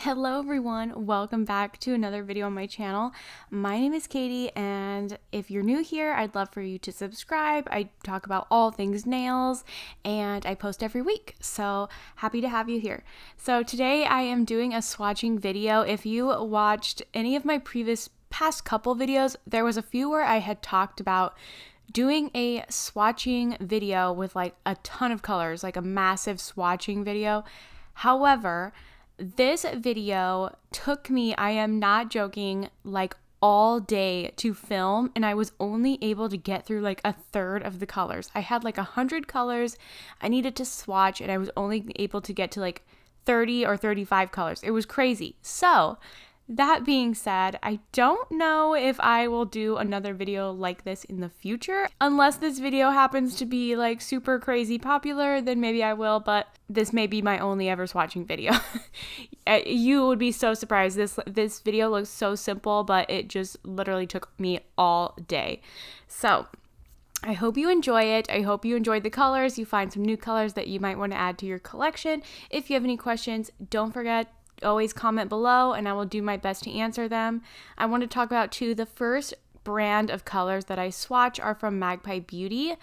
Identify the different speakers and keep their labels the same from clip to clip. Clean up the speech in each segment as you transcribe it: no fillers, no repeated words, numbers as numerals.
Speaker 1: Hello everyone, welcome back to another video on my channel. My name is Katie, and if you're new here, I'd love for you to subscribe. I talk about all things nails and I post every week, so happy to have you here. So today I am doing a swatching video. If you watched any of my past couple videos, there was a few where I had talked about doing a swatching video with like a ton of colors, like a massive swatching video. However, this video took me, I am not joking, like all day to film, and I was only able to get through like a third of the colors. I had like 100 colors I needed to swatch, and I was only able to get to like 30 or 35 colors. It was crazy. So that being said, I don't know if I will do another video like this in the future. Unless this video happens to be like super crazy popular, then maybe I will, but this may be my only ever swatching video. You would be so surprised. This video looks so simple, but it just literally took me all day. So I hope you enjoy it. I hope you enjoyed the colors. You find some new colors that you might want to add to your collection. If you have any questions, don't forget, always comment below and I will do my best to answer them. I want to talk about too, the first brand of colors that I swatch are from Magpie Beauty,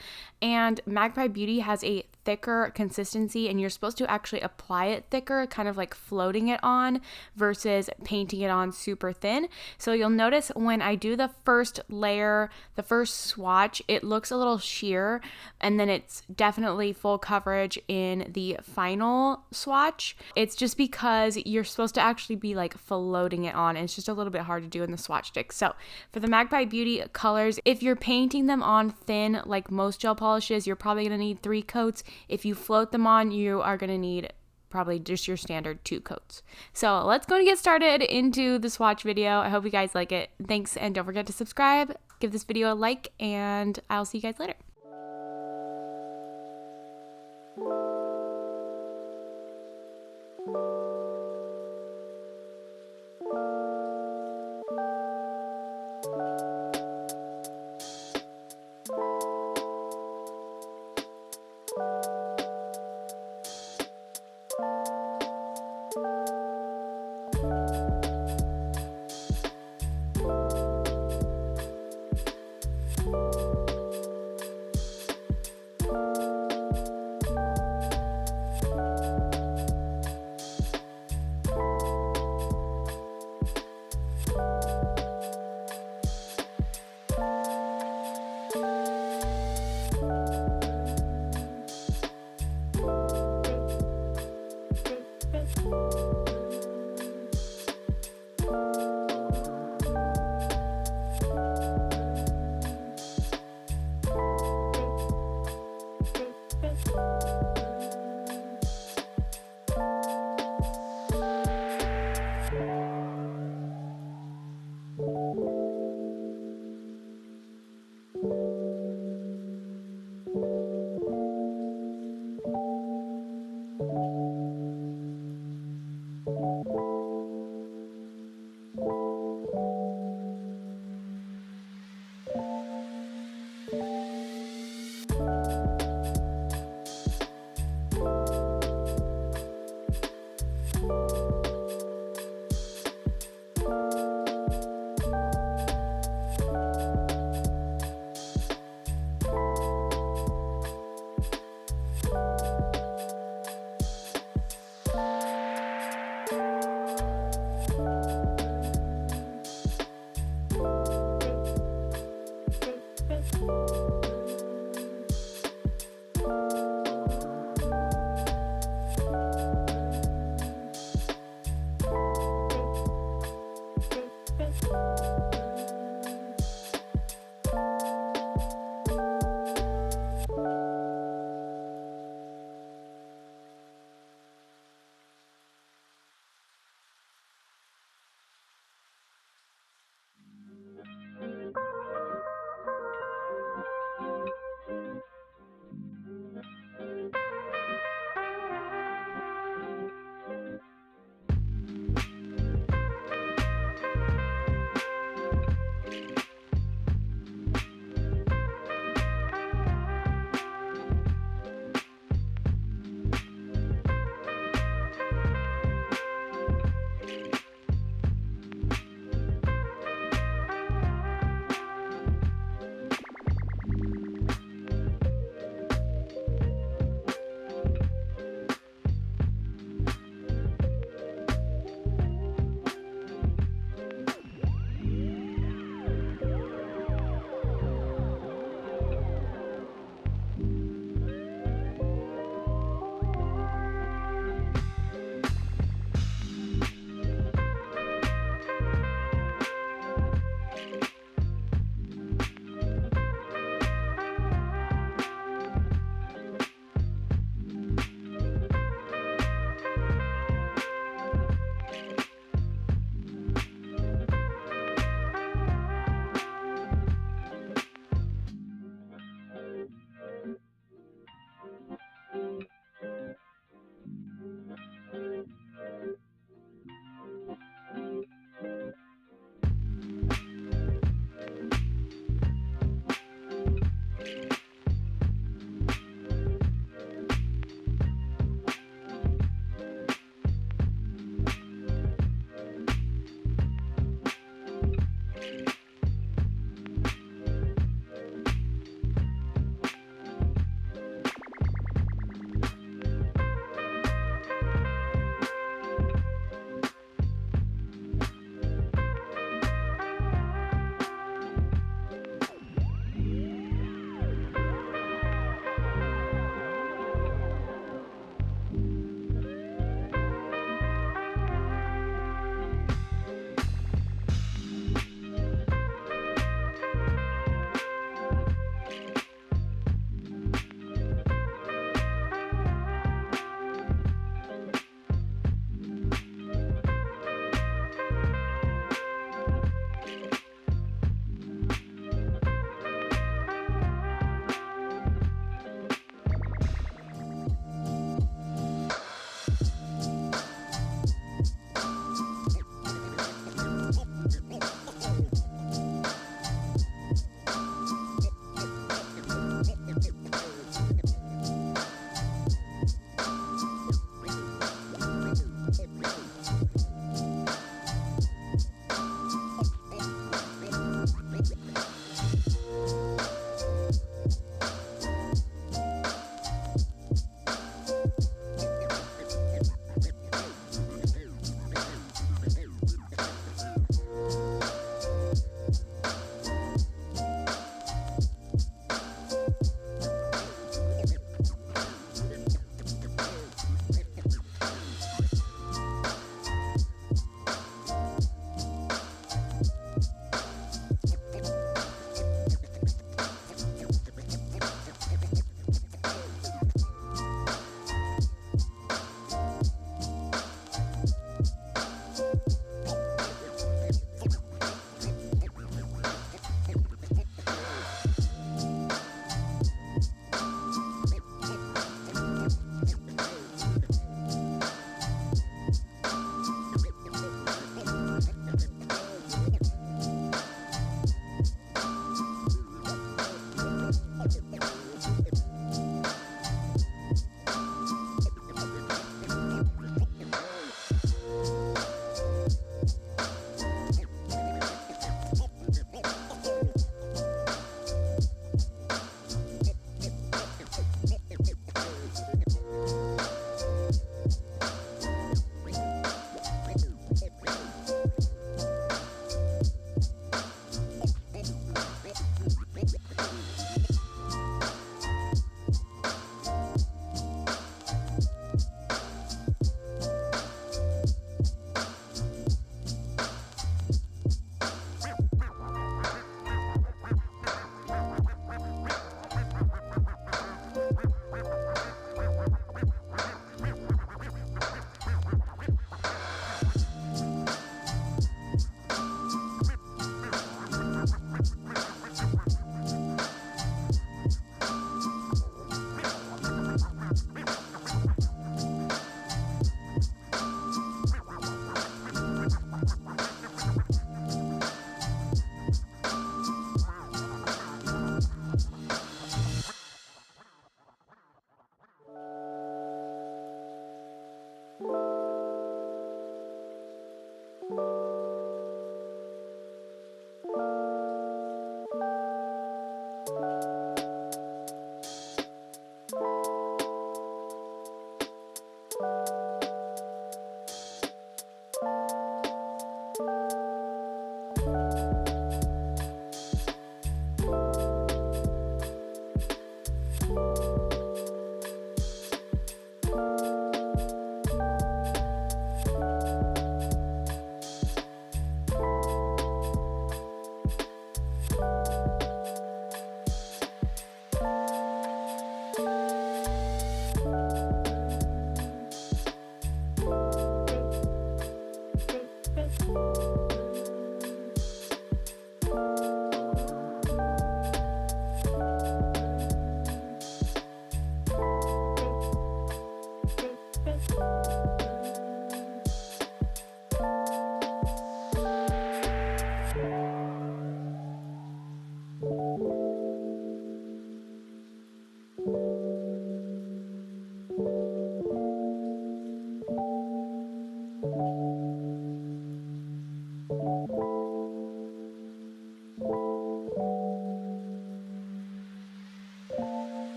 Speaker 1: and Magpie Beauty has a thicker consistency, and you're supposed to actually apply it thicker, kind of like floating it on versus painting it on super thin. So you'll notice when I do the first layer, the first swatch, it looks a little sheer, and then it's definitely full coverage in the final swatch. It's just because you're supposed to actually be like floating it on, and it's just a little bit hard to do in the swatch stick. So for the Magpie Beauty colors, if you're painting them on thin like most gel polishes, you're probably going to need 3 coats. If you float them on, you are going to need probably just your standard 2 coats. So let's go and get started into the swatch video. I hope you guys like it. Thanks, and don't forget to subscribe, give this video a like, and I'll see you guys later.